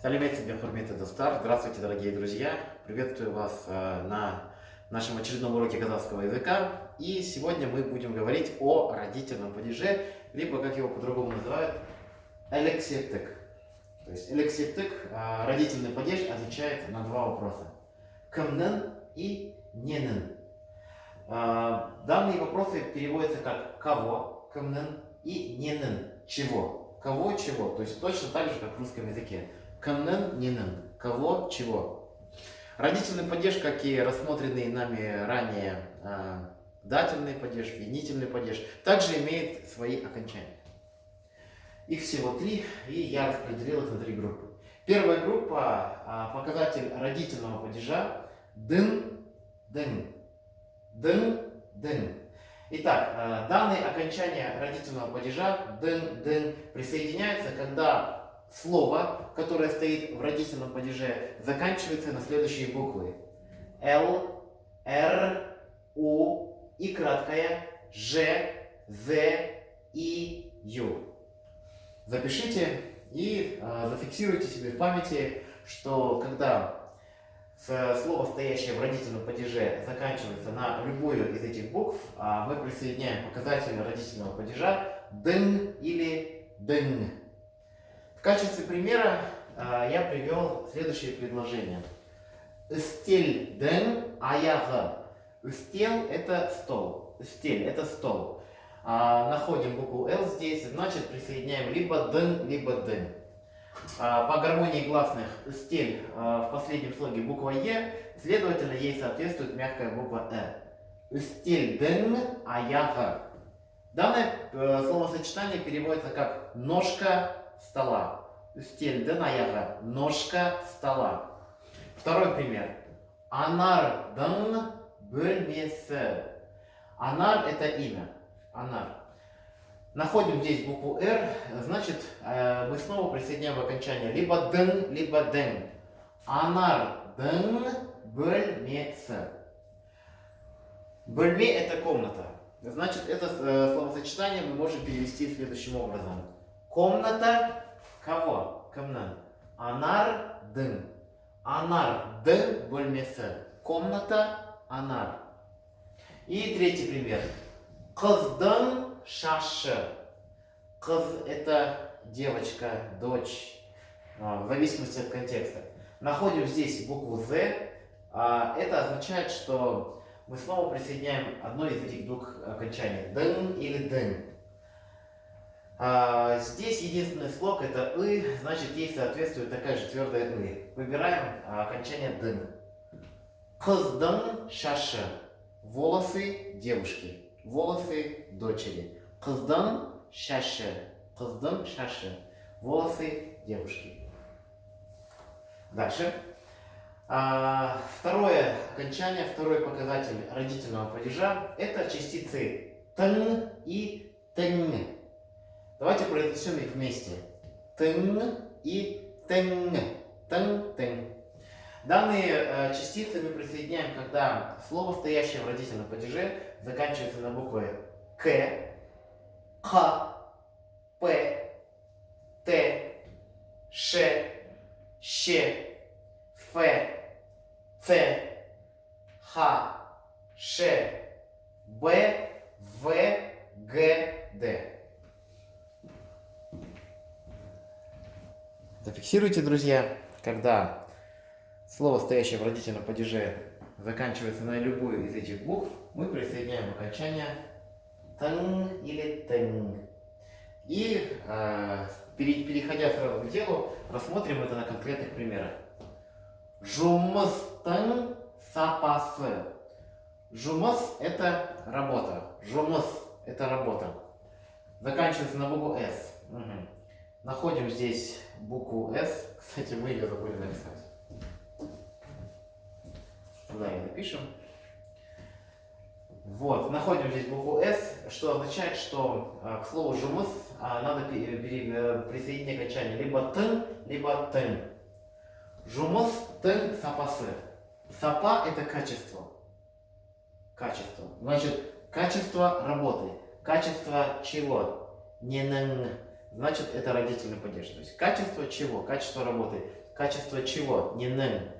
Салют тебе, Хурмит и Достар. Здравствуйте, дорогие друзья. Приветствую вас на нашем очередном уроке казахского языка. И сегодня мы будем говорить о родительном падеже, либо, как его по-другому называют, элексептик. То есть элексептик, родительный падеж, отвечает на два вопроса. Кымнын и ненын. Данные вопросы переводятся как кого, кымнын, и ненын, чего. Кого, чего. То есть точно так же, как в русском языке. Кымнын, ненын. Кого, чего. Родительный падеж, как и рассмотренный нами ранее дательный падеж, винительный падеж, также имеет свои окончания. Их всего три, и я распределил их на три группы. Первая группа показатель родительного падежа дын, дын, дын, дын. Итак, данные окончания родительного падежа дын, дын присоединяются, когда слово, которое стоит в родительном падеже, заканчивается на следующие буквы. Л, Р, У и краткая Ж, З, И, Ю. Запишите и зафиксируйте себе в памяти, что когда слово, стоящее в родительном падеже, заканчивается на любую из этих букв, мы присоединяем показатель родительного падежа дын или дын. В качестве примера я привел следующее предложение. Стель дэн аяғы. Стел – это стол. Стель – это стол. Находим букву Л здесь, значит присоединяем либо дэн, либо дэн. По гармонии гласных стель в последнем слоге буква Е, следовательно, ей соответствует мягкая буква Э. Стель дэн аяғы. Данное словосочетание переводится как ножка стола. Стель дэн аяғы. Ножка стола. Второй пример. Анардың бөлмесі. Анар – это имя. Анар. Находим здесь букву Р, значит, мы снова присоединяем в окончание либо дэн, либо дэн. Анардың бөлмесі. Бөлме – это комната. Значит, это словосочетание мы можем перевести следующим образом. Комната кого? Кімнің. Анардың. Анардың бөлмесі. Комната анар. И третий пример. Қыздың шашы. Қыз – это девочка, дочь, в зависимости от контекста. Находим здесь букву З. Это означает, что мы снова присоединяем одно из этих двух окончаний. Дын или дын. Здесь единственный слог – это «ы», значит, ей соответствует такая же твердая «ы». Выбираем окончание «дын». Қыздың шашы. Волосы девушки. Волосы дочери. Қыздың шашы. Қыздың шашы. Волосы девушки. Дальше. Второе окончание, второй показатель родительного падежа – это частицы тын и тын. Давайте произнесем их вместе. Тын и тын. Тын, тын. Данные частицы мы присоединяем, когда слово, стоящее в родительном падеже, заканчивается на буквы К, Х, П, Т, Ш, Щ, Ф, Ц, Х, Ш, Б, В, Г, Д. Зафиксируйте, друзья, когда слово, стоящее в родительном падеже, заканчивается на любую из этих букв, мы присоединяем окончание тын или тын. И, переходя сразу к делу, рассмотрим это на конкретных примерах. Жұмыстың сапасы. Жұмыс – это работа. Жұмыс – это работа. Заканчивается на букву С. Угу. Находим здесь букву С. Кстати, мы ее забыли написать. Сюда ее напишем. Вот, находим здесь букву С, что означает, что к слову «жұмыс» надо присоединить окончание либо «тын», либо «тын». Жұмыстың сапасы. Сапа – это качество. Качество. Значит, качество работы. Качество чего? Ненің. Значит, это родительный падеж. То есть качество чего? Качество работы. качество чего? Не нын.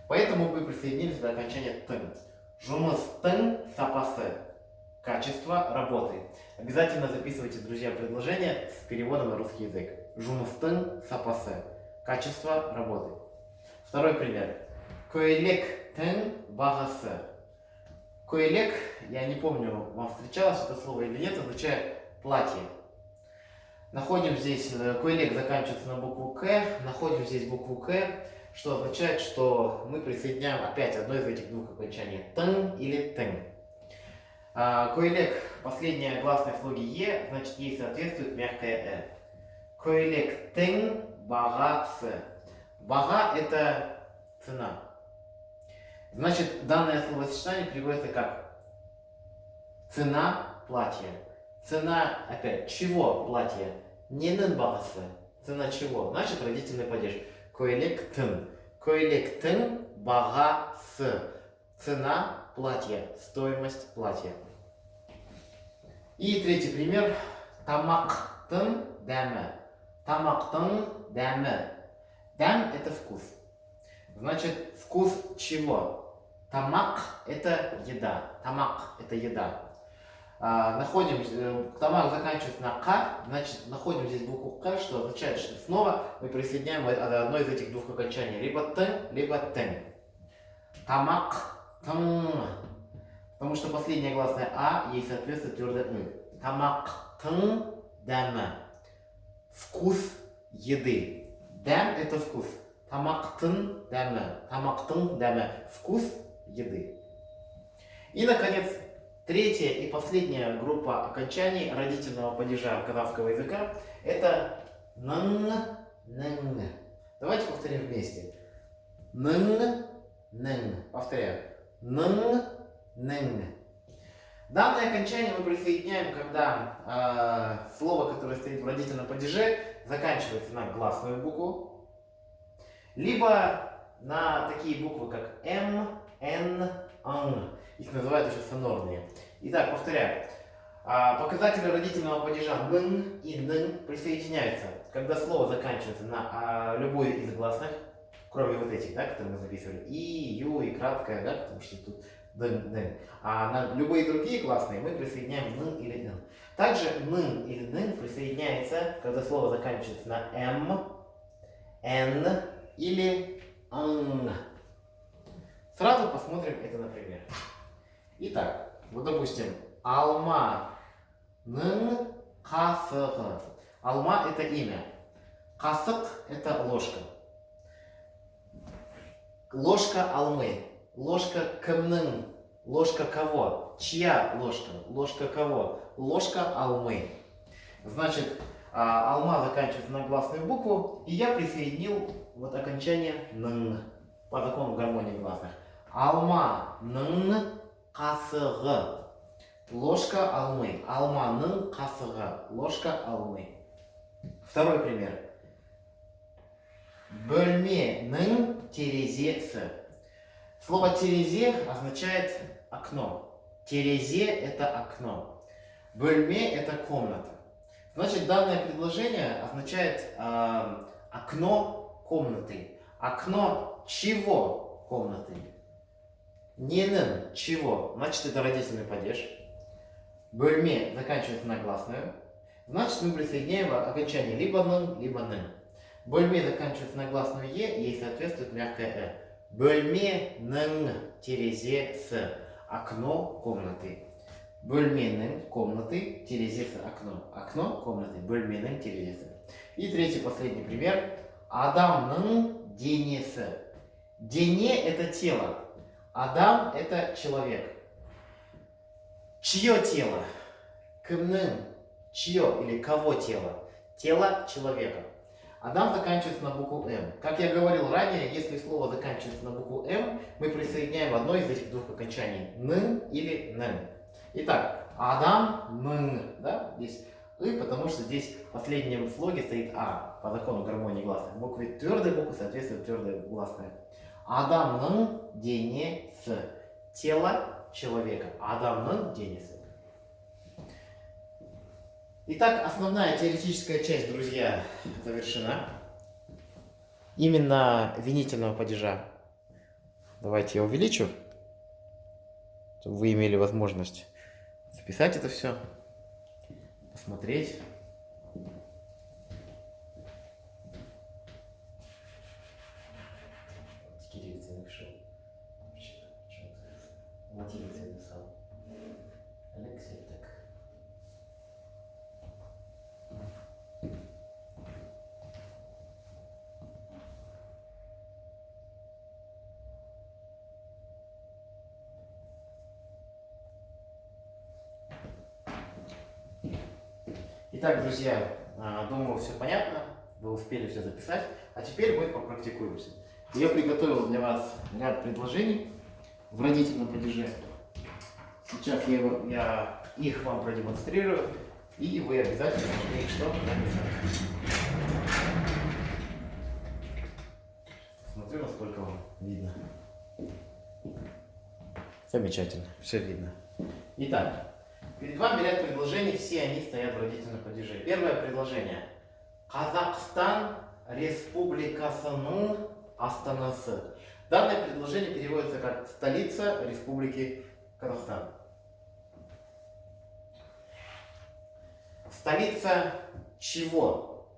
Поэтому мы присоединились до окончания тын. Жумыс тын сапасы. Качество работы. Обязательно записывайте, друзья, предложение с переводом на русский язык. Жумыс тын сапасы. Качество работы. Второй пример. Көйлек тын бағасы. Көйлек, я не помню, вам встречалось это слово или нет, означает платье. Находим здесь, көйлек заканчивается на букву К, находим здесь букву К, что означает, что мы присоединяем опять одно из этих двух окончаний. Тын или тын. Көйлек, последняя гласная в слоге Е, значит ей соответствует мягкое Э. Көйлек тын бағасы. Бага это цена. Значит, данное словосочетание переводится как цена платья. Цена, опять, чего платья? Не нын бағасы. Цена чего? Значит, родительный падеж. Көйлек тын. Көйлек тын бағасы. Цена платья. Стоимость платья. И третий пример. Тамақтың дәмі. Тамақтың дәмі. Дәм это вкус. Значит, вкус чего? Тамак это еда. Тамак это еда. Находим, тамак заканчивается на К, значит, находим здесь букву К, что означает, что снова мы присоединяем одно из этих двух окончаний. Либо тын, либо тын. Тамак, тын. Потому что последняя гласная А, ей соответствует твердое ы. Тамак, тын, дәмі. Вкус еды. Дәм это вкус. Тамақтың дәмі. Тамақтың дәмі. Вкус еды. И, наконец, третья и последняя группа окончаний родительного падежа казахского языка – это нын, нын. Давайте повторим вместе. Нын, нын. Повторяю. Нын, нын. Данное окончание мы присоединяем, когда слово, которое стоит в родительном падеже, заканчивается на гласную букву, либо на такие буквы, как М, Н, Н. Их называют еще сонорные. Итак, повторяю. Показатели родительного падежа нын и нын присоединяются, когда слово заканчивается на любой из гласных, кроме вот этих, да, которые мы записывали. И, ю, и краткое, да, потому что тут нын, нын. А на любые другие гласные мы присоединяем нын или нын. Также нын или нын присоединяется, когда слово заканчивается на М, Н или Н. Сразу посмотрим это на примере. Итак, вот допустим, алма нын қасығы. Алма это имя. Қасық это ложка. Ложка алмы. Ложка кімнің. Ложка кого? Чья ложка? Ложка кого? Ложка алмы. Значит, алма заканчивается на гласную букву, и я присоединил вот окончание нын по закону гармонии гласных. Алма нын қасығы. Ложка алмы. Алманың қасығы. Ложка алмы. Второй пример. Бөлменің терезесі. Слово терезе означает окно. Терезе это окно. Бөлме это комната. Значит, данное предложение означает окно комнаты. Окно чего комнаты? Ненің чего? Значит, это родительный падеж. Бөлме заканчивается на гласную. Значит, мы присоединяем окончание либо нын, либо нын. Бөлме заканчивается на гласную Е, ей соответствует мягкое Э. Бөлменің терезесі. Окно комнаты. Бөлменің комнаты, терезесі окно. Окно комнаты, бөлменің терезесі. И третий, последний пример. Адамның денесі. Дене это тело. Адам это человек. Чье тело? Кімнің. Чье или кого тело? Тело человека. Адам заканчивается на букву М. Как я говорил ранее, если слово заканчивается на букву М, мы присоединяем одно из этих двух окончаний. Нын или нэн. Итак, Адам, нын. Да? Здесь И, потому что здесь в последнем слоге стоит А. По закону гармонии гласных. Букве твердой буквы соответствует твердая гласная. Адамның денесі. Тело человека. Адамның денесі. Итак, основная теоретическая часть, друзья, завершена. именно винительного падежа. Давайте я увеличу, чтобы вы имели возможность записать это все, посмотреть. Кириллица напишу. Латиница написал. Алексей, так. Итак, друзья, думаю, все понятно, вы успели все записать, а теперь мы попрактикуемся. Я приготовил для вас ряд предложений в родительном падеже. Сейчас я их вам продемонстрирую, и вы обязательно должны их что написать. Смотрю, насколько вам видно. Замечательно, все видно. Итак, перед вами ряд предложений, все они стоят в родительном падеже. Первое предложение. Казахстан Республикасының Астанасы. Данное предложение переводится как столица Республики Казахстан. Столица чего?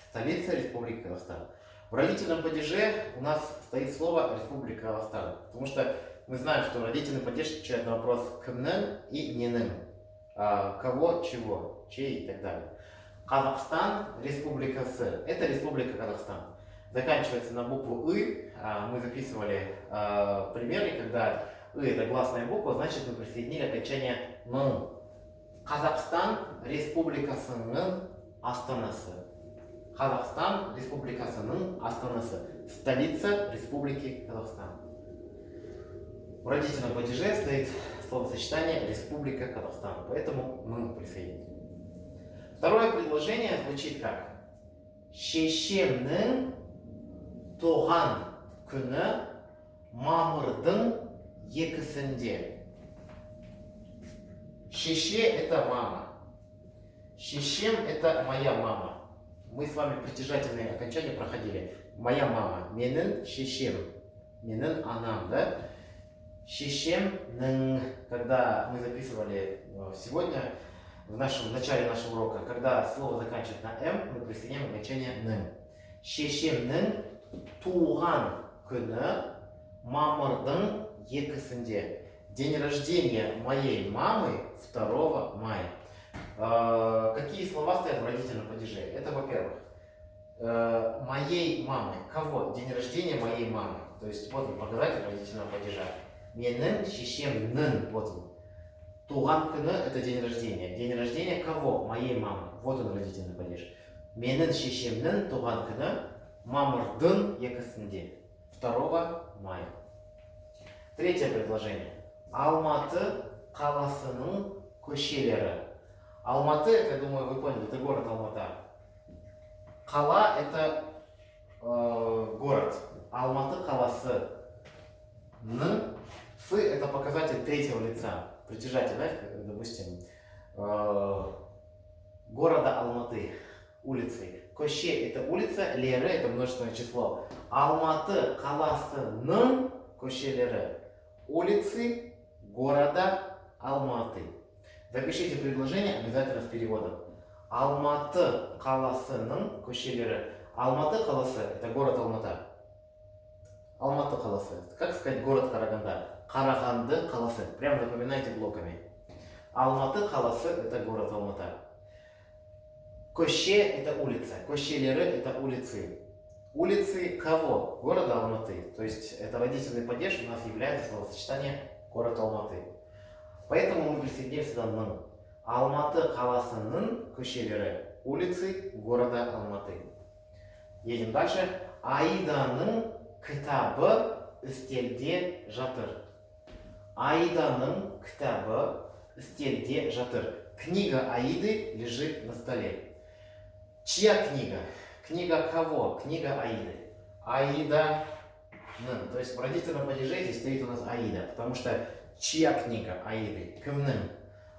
Столица Республики Казахстан. В родительном падеже у нас стоит слово Республика Казахстан, потому что мы знаем, что родительный падеж отвечает на вопрос кімнің и ненің, кого, чего, чей и так далее. Казахстан, республикасы, это Республика Казахстан. Заканчивается на букву «ы». Мы записывали примеры, когда «ы» это гласная буква, значит мы присоединили окончание «ның». Казахстан, республикасының астанасы. Казахстан, республикасының астанасы. Столица Республики Казахстан. В родительном падеже стоит словосочетание Республика Казахстан, поэтому мы присоединим. Второе предложение звучит как шешемнің туған күні мамырдың екісінде. Шеше это мама. Шешем это моя мама. Мы с вами притяжательные окончания проходили. Моя мама. Менің шешем. Менің анам, да? Шешемнің. Когда мы записывали сегодня, в начале нашего урока, когда слово заканчивает на «м», мы присоединяем окончание «ның». Шешемнің туған күні мамырдың екісінде. День рождения моей мамы 2 мая. Какие слова стоят в родительном падеже? Это, во-первых, моей мамы. Кого? День рождения моей мамы. То есть вот он, показатель родительного падежа. Менің шешемнің. Вот он. Туған күні – это день рождения. День рождения кого? Моей мамы. Вот он, родительный падеж. Менің шешемнің туған күні мамырдың екісінде. 2 мая. Третье предложение. Алматы қаласының көшелері. Алматы, я думаю, вы поняли, это город Алмата. Қала – это город. Алматы қаласы. С – это показатель третьего лица. Притяжатель, да, допустим, города Алматы, улицы. Көше – это улица, лері – это множественное число. Алматы қаласының көшелері. Улицы города Алматы. Запишите предложение обязательно с переводом. Алматы қаласының көшелері. Алматы қаласы – это город Алмата. Алматы қаласы. Как сказать город Караганда? Караганды қаласы. Прям запоминайте блоками. Алматы қаласы – это город Алмата. Көше – это улица. Көшелері – это улицы. Улицы кого? Города Алматы. То есть это родительный падеж у нас является словосочетание город Алматы. Поэтому мы присоединили сюда «ның». Алматы қаласының көшелері. Улицы города Алматы. Едем дальше. Аиданың кітабы үстелде жатыр. Аиданың кітабы үстелде жатыр. Книга Аиды лежит на столе. Чья книга? Книга кого? Книга Аиды. Аида. То есть в родительном падеже здесь стоит у нас Аида, потому что чья книга Аиды? Кімнің.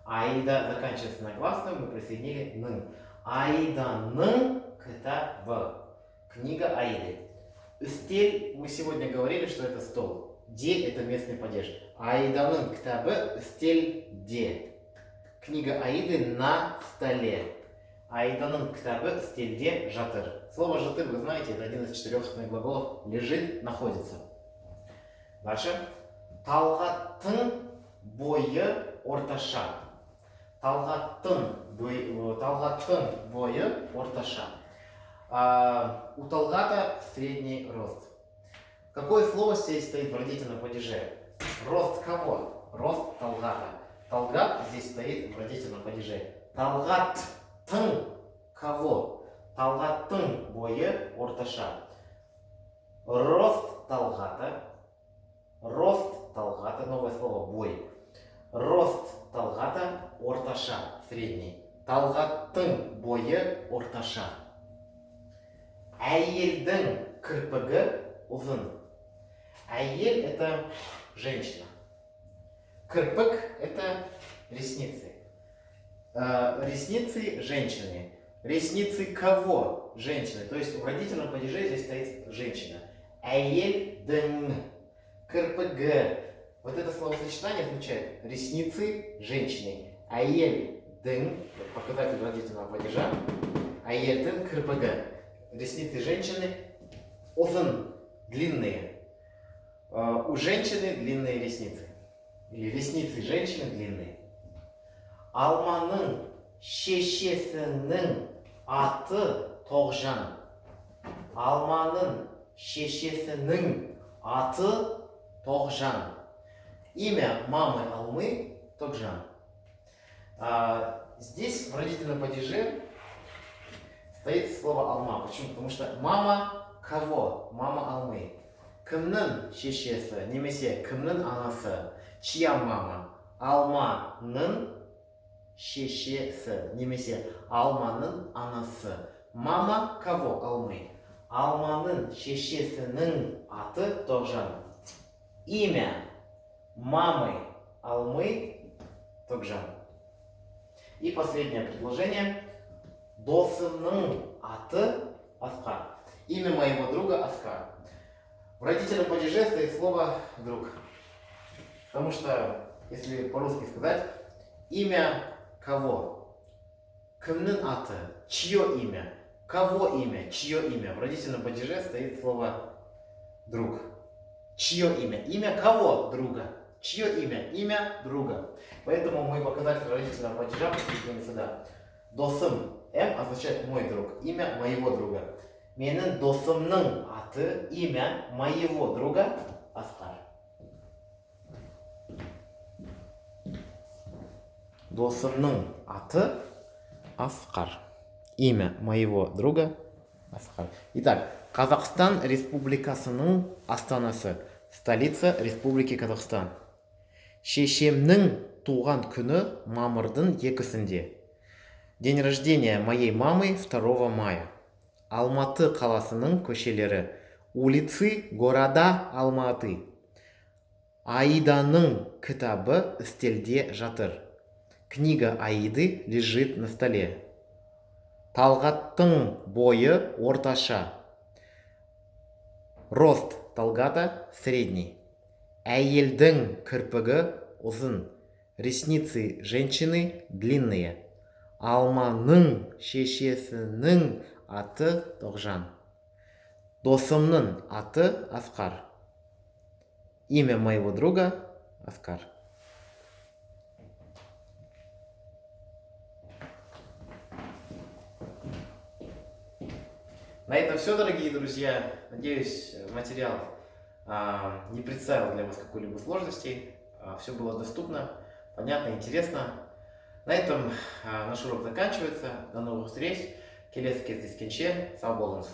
Аида заканчивается на гласную, мы присоединили «ның». Аиданың кітабы. Книга Аиды. Стель, мы сегодня говорили, что это стол. Де это местный падеж. Аиданың кітабы стель де. Книга Аиды на столе. Аиданың кітабы стельде жатыр. Слово жатыр, вы знаете, это один из четырехственных глаголов. Лежит, находится. Дальше. Талғаттың бойы орташа. Талғаттың бойы орташа. У Талгата средний рост. Какое слово здесь стоит в родительном падеже? Рост кого? Рост Талгата. Талгат здесь стоит в родительном падеже. Талгаттың кого? Талгаттың бойы орташа. Рост Талгата. Рост Талгата, новое слово бой. Рост Талгата орташа, средний. Талгаттың бойы орташа. Әйелдің кірпігі ұзын. Әйел это женщина. Кірпік это ресницы. Ресницы женщины. Ресницы кого? Женщины. То есть в родительном падеже здесь стоит женщина. Әйелдің кірпігі. Вот это словосочетание означает ресницы женщины. Әйелдің, показатель родительного падежа. Әйелдің кірпігі. Ресницы женщины ұзын, длинные. У женщины длинные ресницы. Или ресницы женщины длинные. Алманың шешесінің аты Тоғжан. Алманың шешесінің аты Тоғжан. Имя мамы Алмы Тоғжан. Здесь в родительном падеже стоит слово алма. Почему? Потому что мама кого? Мама Алмы. Кімнің шешесі, немесе кімнің анасы? Чья мама? Алманың шешесі, немесе Алманың анасы. Мама кого? Алмы. Алманың шешесінің аты Тоғжан. Имя мамы Алмы Тоғжан. И последнее предложение. Досымның аты Асқар. Имя моего друга Аскар. В родительном падеже стоит слово друг. Потому что, если по-русски сказать, имя кого? Кімнің аты? Чье имя? Кого имя? Чье имя? В родительном падеже стоит слово друг. Чье имя? Имя кого? Друга. Чье имя? Имя друга. Поэтому мы показатель родительного падежа прикрепим сюда. Досым. М означает мой друг. Имя моего друга. Менің досымның аты, имя моего друга Асқар. Досымның аты Асқар. Имя моего друга Асқар. Итак, Казахстан Республикасының астанасы. Столица Республики Казахстан. Шешемнің туған күні мамырдың 2-сінде. День рождения моей мамы 2 мая. Алматы қаласының көшелері. Улицы города Алматы. Аиданың кітабы стелде жатыр. Книга Аиды лежит на столе. Талғаттың бойы орташа. Рост Талгата средний. Әйелдің кірпігі ұзын. Ресницы женщины длинные. Алманың шешесінің аты Тоғжан. Досымның аты Асқар. Имя моего друга Асқар. На этом все, дорогие друзья. Надеюсь, материал не представил для вас какой-либо сложности. Все было доступно, понятно, интересно. На этом наш урок заканчивается. До новых встреч. Келесі кездескенше сау болыңыз.